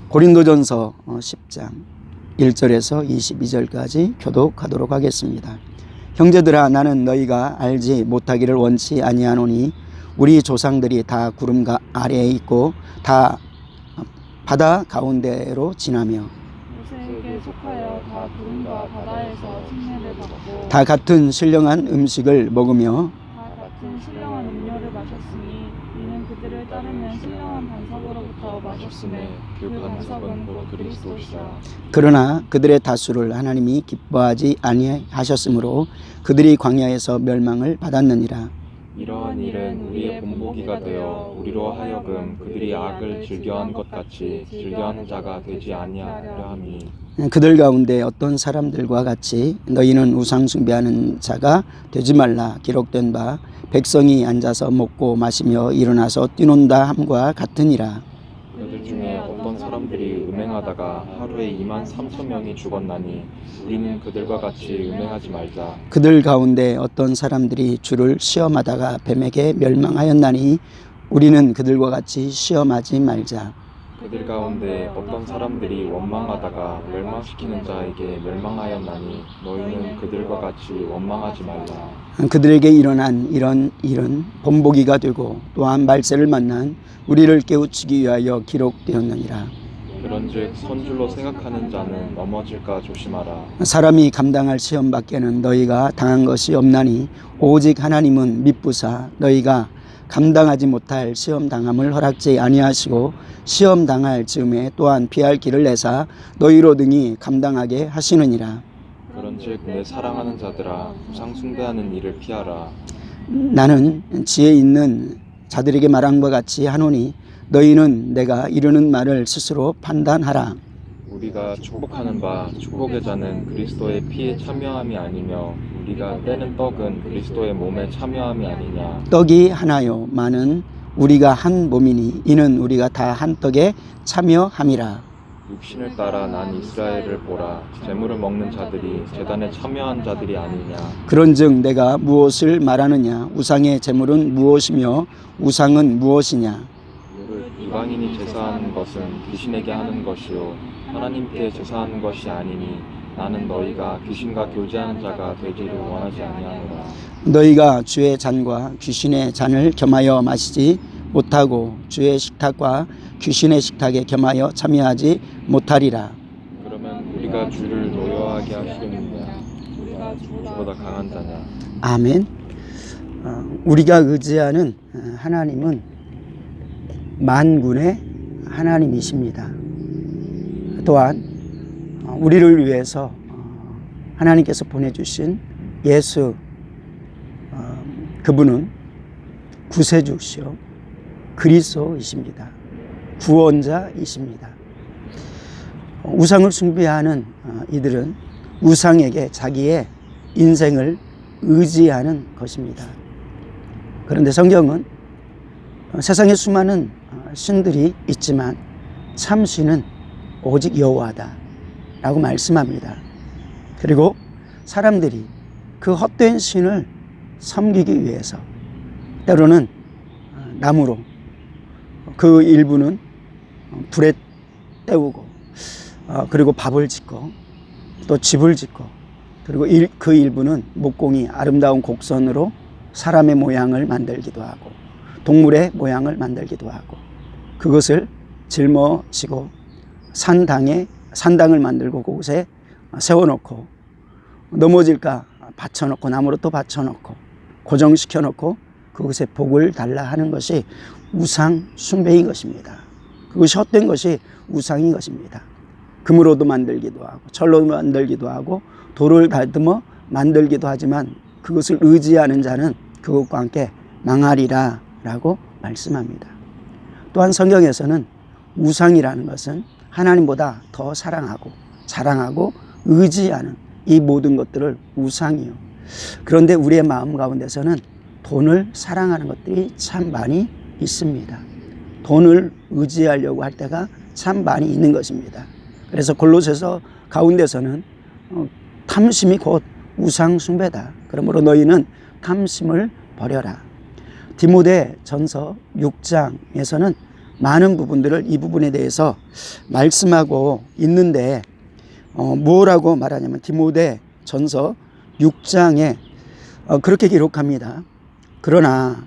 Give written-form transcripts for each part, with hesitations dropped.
고린도전서 10장 1절에서 22절까지 교독하도록 하겠습니다. 형제들아, 나는 너희가 알지 못하기를 원치 아니하노니 우리 조상들이 다 구름 아래에 있고 다 바다 가운데로 지나며 모세에게 속하여 다 구름과 바다에서 침례를 받고 다 같은 신령한 음식을 먹으며 다 같은 신령한 음료를 마셨으니 이는 그들을 따르면 신령한 반석으로부터 마셨음에 그 반석은 곧 그리스도시라. 그러나 그들의 다수를 하나님이 기뻐하지 아니하셨으므로 그들이 광야에서 멸망을 받았느니라. 이러한 일은 우리의 본보기가 되어 우리로 하여금 그들이 악을 즐겨한 것 같이 즐겨하는 자가 되지 아니하려 함이. 그들 가운데 어떤 사람들과 같이 너희는 우상 숭배하는 자가 되지 말라 기록된 바 백성이 앉아서 먹고 마시며 일어나서 뛰논다 함과 같으니라. 그들 중에 어떤 사람들이 음행하다가 하루에 23,000명이 죽었나니 우리는 그들과 같이 음행하지 말자. 그들 가운데 어떤 사람들이 주를 시험하다가 뱀에게 멸망하였나니 우리는 그들과 같이 시험하지 말자. 그들 가운데 어떤 사람들이 원망하다가 멸망시키는 자에게 멸망하였나니 너희는 그들과 같이 원망하지 말라. 그들에게 일어난 이런 일은 본보기가 되고 또한 말세를 만난 우리를 깨우치기 위하여 기록되었느니라. 그런즉 선줄로 생각하는 자는 넘어질까 조심하라. 사람이 감당할 시험 밖에는 너희가 당한 것이 없나니 오직 하나님은 미쁘사 너희가 감당하지 못할 시험 당함을 허락지 아니하시고 시험 당할 즈음에 또한 피할 길을 내사 너희로 등이 감당하게 하시느니라. 그런즉 내 사랑하는 자들아, 우상 숭배하는 일을 피하라. 나는 지혜 있는 자들에게 말한 것 같이 하노니 너희는 내가 이르는 말을 스스로 판단하라. 우리가 축복하는 바 축복의 자는 그리스도의 피에 참여함이 아니며 우리가 떼는 떡은 그리스도의 몸에 참여함이 아니냐. 떡이 하나요 많은 우리가 한 몸이니 이는 우리가 다 한 떡에 참여함이라. 육신을 따라 난 이스라엘을 보라. 재물을 먹는 자들이 제단에 참여한 자들이 아니냐. 그런즉 내가 무엇을 말하느냐. 우상의 재물은 무엇이며 우상은 무엇이냐. 무릇 이방인이 제사하는 것은 귀신에게 하는 것이요 하나님께 제사하는 것이 아니니 나는 너희가 귀신과 교제하는 자가 되기를 원하지 아니하노라. 너희가 주의 잔과 귀신의 잔을 겸하여 마시지 못하고 주의 식탁과 귀신의 식탁에 겸하여 참여하지 못하리라. 그러면 우리가 주를 노여하게 하시겠느냐. 우리가 주보다 강한 자냐. 아멘. 우리가 의지하는 하나님은 만군의 하나님이십니다. 또한 우리를 위해서 하나님께서 보내주신 예수, 그분은 구세주시요 그리스도이십니다. 구원자이십니다. 우상을 숭배하는 이들은 우상에게 자기의 인생을 의지하는 것입니다. 그런데 성경은 세상에 수많은 신들이 있지만 참 신은 오직 여호와다 라고 말씀합니다. 그리고 사람들이 그 헛된 신을 섬기기 위해서 때로는 나무로 그 일부는 불에 때우고 그리고 밥을 짓고 또 집을 짓고 그리고 그 일부는 목공이 아름다운 곡선으로 사람의 모양을 만들기도 하고 동물의 모양을 만들기도 하고 그것을 짊어지고 산당을 만들고 그곳에 세워놓고 넘어질까 받쳐놓고 나무로 또 받쳐놓고 고정시켜놓고 그것에 복을 달라 하는 것이 우상 숭배인 것입니다. 그것이 헛된 것이 우상인 것입니다. 금으로도 만들기도 하고 철로도 만들기도 하고 돌을 다듬어 만들기도 하지만 그것을 의지하는 자는 그것과 함께 망하리라 라고 말씀합니다. 또한 성경에서는 우상이라는 것은 하나님보다 더 사랑하고 자랑하고 의지하는 이 모든 것들을 우상이요. 그런데 우리의 마음 가운데서는 돈을 사랑하는 것들이 참 많이 있습니다. 돈을 의지하려고 할 때가 참 많이 있는 것입니다. 그래서 골로새서 가운데서는 탐심이 곧 우상 숭배다. 그러므로 너희는 탐심을 버려라. 디모데 전서 6장에서는 많은 부분들을 이 부분에 대해서 말씀하고 있는데 뭐라고 말하냐면 디모데 전서 6장에 그렇게 기록합니다. 그러나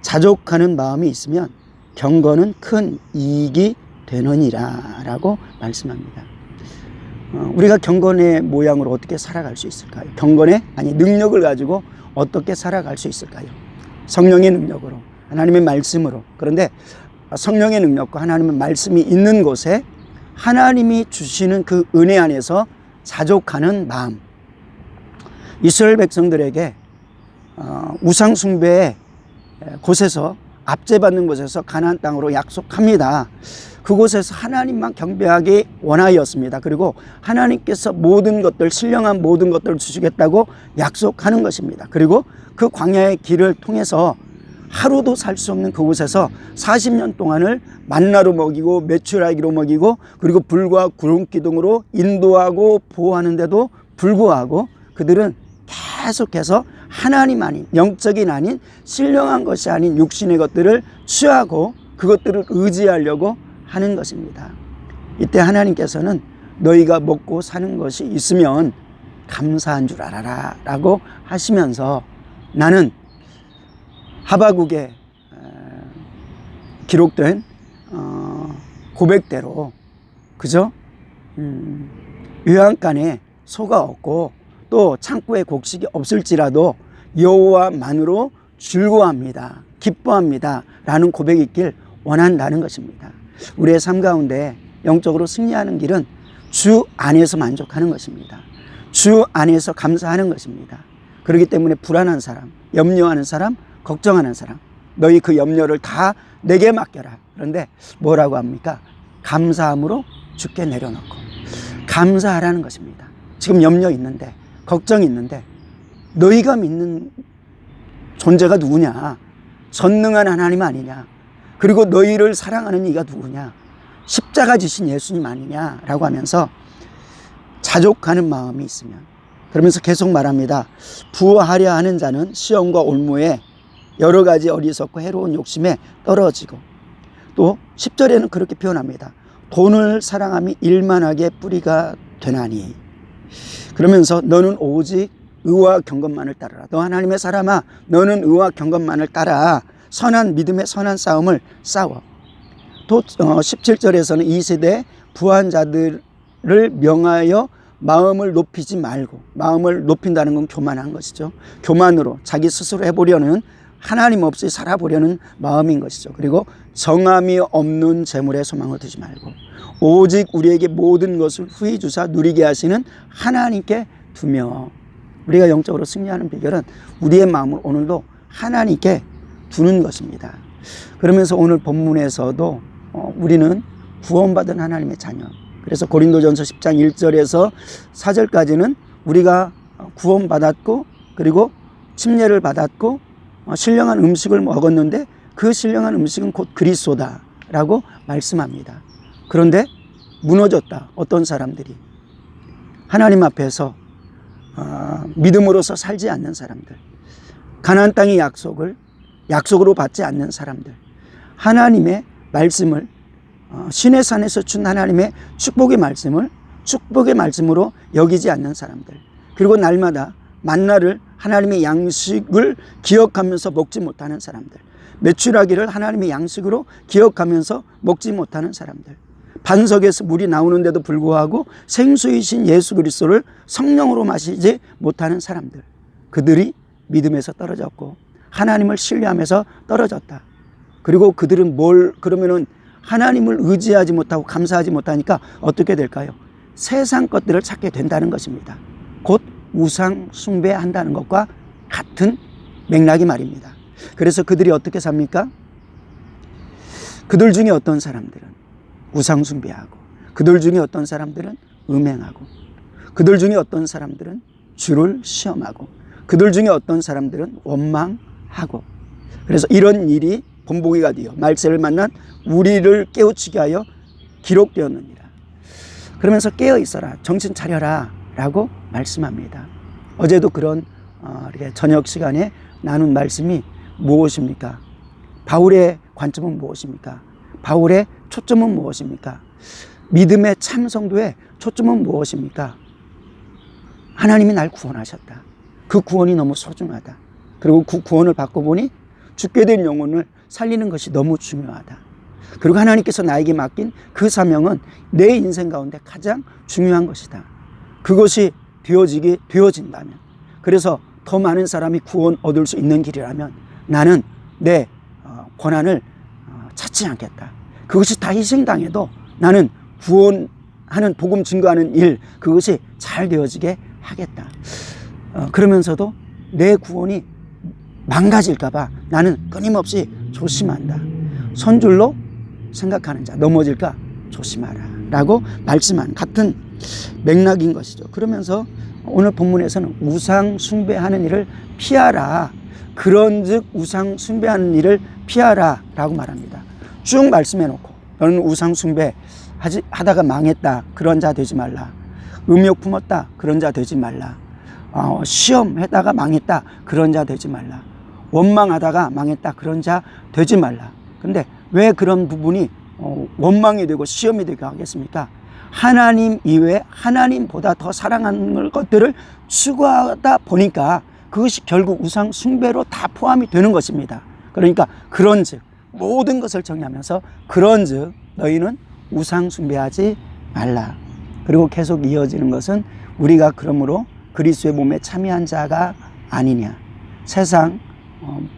자족하는 마음이 있으면 경건은 큰 이익이 되느니라 라고 말씀합니다. 우리가 경건의 모양으로 어떻게 살아갈 수 있을까요? 경건의 능력을 가지고 어떻게 살아갈 수 있을까요? 성령의 능력으로, 하나님의 말씀으로. 그런데 성령의 능력과 하나님의 말씀이 있는 곳에 하나님이 주시는 그 은혜 안에서 자족하는 마음. 이스라엘 백성들에게 우상 숭배의 곳에서 압제받는 곳에서 가나안 땅으로 약속합니다. 그곳에서 하나님만 경배하기 원하였습니다. 그리고 하나님께서 모든 것들, 신령한 모든 것들을 주시겠다고 약속하는 것입니다. 그리고 그 광야의 길을 통해서 하루도 살 수 없는 그곳에서 40년 동안을 만나로 먹이고 메추라기로 먹이고 그리고 불과 구름 기둥으로 인도하고 보호하는데도 불구하고 그들은 계속해서 하나님 아닌, 영적인 아닌, 신령한 것이 아닌 육신의 것들을 취하고 그것들을 의지하려고 하는 것입니다. 이때 하나님께서는 너희가 먹고 사는 것이 있으면 감사한 줄 알아라 라고 하시면서 나는 하바국에 기록된 고백대로 그저 요양간에 소가 없고 또 창고에 곡식이 없을지라도 여호와만으로 즐거워합니다. 기뻐합니다. 라는 고백이 있길 원한다는 것입니다. 우리의 삶 가운데 영적으로 승리하는 길은 주 안에서 만족하는 것입니다. 주 안에서 감사하는 것입니다. 그렇기 때문에 불안한 사람, 염려하는 사람, 걱정하는 사람, 너희 그 염려를 다 내게 맡겨라. 그런데 뭐라고 합니까? 감사함으로 주께 내려놓고 감사하라는 것입니다. 지금 염려 있는데, 걱정이 있는데 너희가 믿는 존재가 누구냐? 전능한 하나님 아니냐? 그리고 너희를 사랑하는 이가 누구냐? 십자가 지신 예수님 아니냐라고 하면서 자족하는 마음이 있으면, 그러면서 계속 말합니다. 부하려 하는 자는 시험과 올무에 여러 가지 어리석고 해로운 욕심에 떨어지고, 또 10절에는 그렇게 표현합니다. 돈을 사랑함이 일만하게 뿌리가 되나니. 그러면서 너는 오직 의와 경건만을 따르라. 너 하나님의 사람아, 너는 의와 경건만을 따라 선한 믿음의 선한 싸움을 싸워. 또 17절에서는 이 세대 부한 자들을 명하여 마음을 높이지 말고, 마음을 높인다는 건 교만한 것이죠. 교만으로 자기 스스로 해보려는, 하나님 없이 살아보려는 마음인 것이죠. 그리고 정함이 없는 재물에 소망을 두지 말고 오직 우리에게 모든 것을 후히 주사 누리게 하시는 하나님께 두며. 우리가 영적으로 승리하는 비결은 우리의 마음을 오늘도 하나님께 두는 것입니다. 그러면서 오늘 본문에서도 우리는 구원받은 하나님의 자녀. 그래서 고린도전서 10장 1절에서 4절까지는 우리가 구원받았고 그리고 침례를 받았고 신령한 음식을 먹었는데 그 신령한 음식은 곧 그리스도다라고 말씀합니다. 그런데 무너졌다. 어떤 사람들이 하나님 앞에서 믿음으로서 살지 않는 사람들, 가나안 땅의 약속으로 받지 않는 사람들, 하나님의 말씀을 신의 산에서 준 하나님의 축복의 말씀을 축복의 말씀으로 여기지 않는 사람들, 그리고 날마다 만나를 하나님의 양식을 기억하면서 먹지 못하는 사람들, 메추라기를 하나님의 양식으로 기억하면서 먹지 못하는 사람들, 반석에서 물이 나오는데도 불구하고 생수이신 예수 그리스도를 성령으로 마시지 못하는 사람들, 그들이 믿음에서 떨어졌고 하나님을 신뢰하면서 떨어졌다. 그리고 그들은 그러면은 하나님을 의지하지 못하고 감사하지 못하니까 어떻게 될까요? 세상 것들을 찾게 된다는 것입니다. 곧 우상 숭배한다는 것과 같은 맥락이 말입니다. 그래서 그들이 어떻게 삽니까? 그들 중에 어떤 사람들은 우상 숭배하고, 그들 중에 어떤 사람들은 음행하고, 그들 중에 어떤 사람들은 주를 시험하고, 그들 중에 어떤 사람들은 원망하고. 그래서 이런 일이 본보기가 되어 말세를 만난 우리를 깨우치게 하여 기록되었느니라. 그러면서 깨어 있어라, 정신 차려라 라고 말씀합니다. 어제도 그런 이렇게 저녁 시간에 나눈 말씀이 무엇입니까? 바울의 관점은 무엇입니까? 바울의 초점은 무엇입니까? 믿음의 참 성도의 초점은 무엇입니까? 하나님이 날 구원하셨다. 그 구원이 너무 소중하다. 그리고 그 구원을 받고 보니 죽게 된 영혼을 살리는 것이 너무 중요하다. 그리고 하나님께서 나에게 맡긴 그 사명은 내 인생 가운데 가장 중요한 것이다. 그것이 되어진다면, 그래서 더 많은 사람이 구원 얻을 수 있는 길이라면 나는 내 권한을 찾지 않겠다. 그것이 다 희생당해도 나는 구원하는, 복음 증거하는 일, 그것이 잘 되어지게 하겠다. 그러면서도 내 구원이 망가질까 봐 나는 끊임없이 조심한다. 선줄로 생각하는 자, 넘어질까 조심하라 라고 말씀한 같은 맥락인 것이죠. 그러면서 오늘 본문에서는 우상 숭배하는 일을 피하라. 그런즉 우상 숭배하는 일을 피하라 라고 말합니다. 쭉 말씀해 놓고 너는 우상 숭배 하다가 망했다. 그런 자 되지 말라. 음욕 품었다. 그런 자 되지 말라. 시험하다가 망했다. 그런 자 되지 말라. 원망하다가 망했다. 그런 자 되지 말라. 근데 왜 그런 부분이 원망이 되고 시험이 되게 하겠습니까? 하나님 이외에 하나님보다 더 사랑하는 것들을 추구하다 보니까 그것이 결국 우상 숭배로 다 포함이 되는 것입니다. 그러니까 그런즉 모든 것을 정리하면서 그런즉 너희는 우상 숭배하지 말라. 그리고 계속 이어지는 것은 우리가 그러므로 그리스도의 몸에 참여한 자가 아니냐. 세상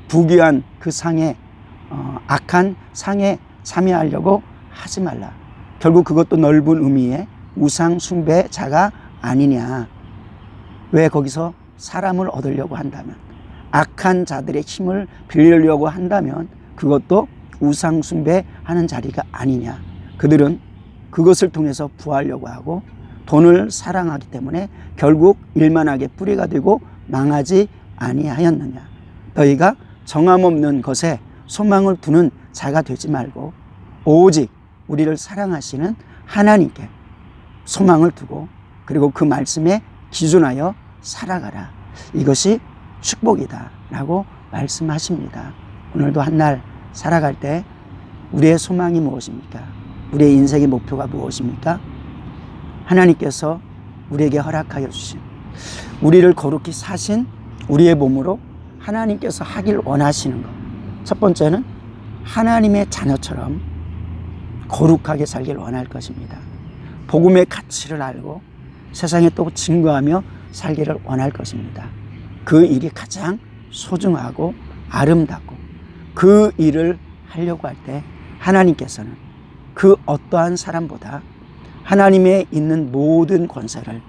부귀한 그 상에 악한 상에 참여하려고 하지 말라. 결국 그것도 넓은 의미의 우상 숭배자가 아니냐. 왜 거기서 사람을 얻으려고 한다면, 악한 자들의 힘을 빌리려고 한다면 그것도 우상 숭배하는 자리가 아니냐. 그들은 그것을 통해서 부하려고 하고 돈을 사랑하기 때문에 결국 일만하게 뿌리가 되고 망하지 아니하였느냐. 너희가 정함 없는 것에 소망을 두는 자가 되지 말고 오직 우리를 사랑하시는 하나님께 소망을 두고 그리고 그 말씀에 기준하여 살아가라. 이것이 축복이다 라고 말씀하십니다. 오늘도 한 날 살아갈 때 우리의 소망이 무엇입니까? 우리의 인생의 목표가 무엇입니까? 하나님께서 우리에게 허락하여 주신, 우리를 거룩히 사신 우리의 몸으로 하나님께서 하길 원하시는 것. 첫 번째는 하나님의 자녀처럼 거룩하게 살길 원할 것입니다. 복음의 가치를 알고 세상에 또 증거하며 살기를 원할 것입니다. 그 일이 가장 소중하고 아름답고 그 일을 하려고 할 때 하나님께서는 그 어떠한 사람보다 하나님의 있는 모든 권세를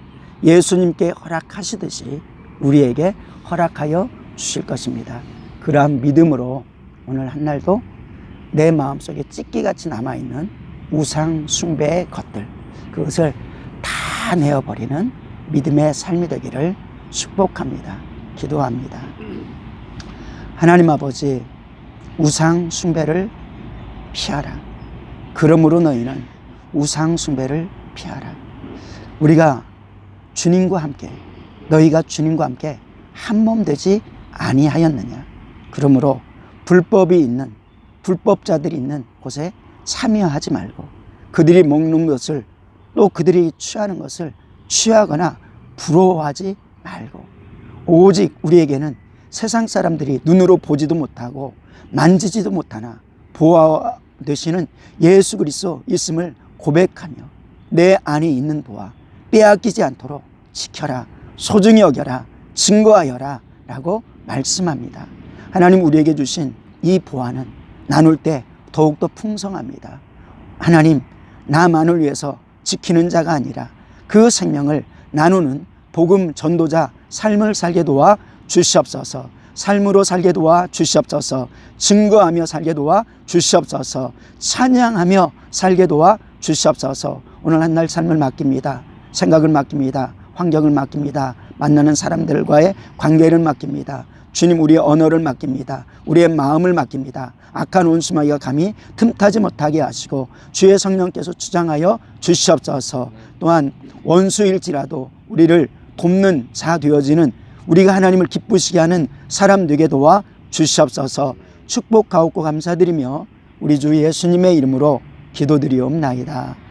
예수님께 허락하시듯이 우리에게 허락하여 주실 것입니다. 그러한 믿음으로 오늘 한 날도 내 마음속에 찢기같이 남아있는 우상 숭배의 것들, 그것을 다 내어버리는 믿음의 삶이 되기를 축복합니다. 기도합니다. 하나님 아버지, 우상 숭배를 피하라. 그러므로 너희는 우상 숭배를 피하라. 우리가 주님과 함께, 너희가 주님과 함께 한 몸 되지 아니하였느냐. 그러므로 불법이 있는, 불법자들이 있는 곳에 참여하지 말고 그들이 먹는 것을, 또 그들이 취하는 것을 취하거나 부러워하지 말고 오직 우리에게는 세상 사람들이 눈으로 보지도 못하고 만지지도 못하나 보아 되시는 예수 그리스도 있음을 고백하며 내 안에 있는 보아 빼앗기지 않도록 지켜라, 소중히 여겨라, 증거하여라 라고 말씀합니다. 하나님 우리에게 주신 이 보아는 나눌 때 더욱더 풍성합니다. 하나님, 나만을 위해서 지키는 자가 아니라 그 생명을 나누는 복음 전도자 삶을 살게 도와 주시옵소서. 삶으로 살게 도와 주시옵소서. 증거하며 살게 도와 주시옵소서. 찬양하며 살게 도와 주시옵소서. 오늘 한 날 삶을 맡깁니다. 생각을 맡깁니다. 환경을 맡깁니다. 만나는 사람들과의 관계를 맡깁니다. 주님, 우리의 언어를 맡깁니다. 우리의 마음을 맡깁니다. 악한 원수마귀가 감히 틈타지 못하게 하시고 주의 성령께서 주장하여 주시옵소서. 또한 원수일지라도 우리를 돕는 자 되어지는, 우리가 하나님을 기쁘시게 하는 사람 되게 도와 주시옵소서. 축복하옵고 감사드리며 우리 주 예수님의 이름으로 기도드리옵나이다.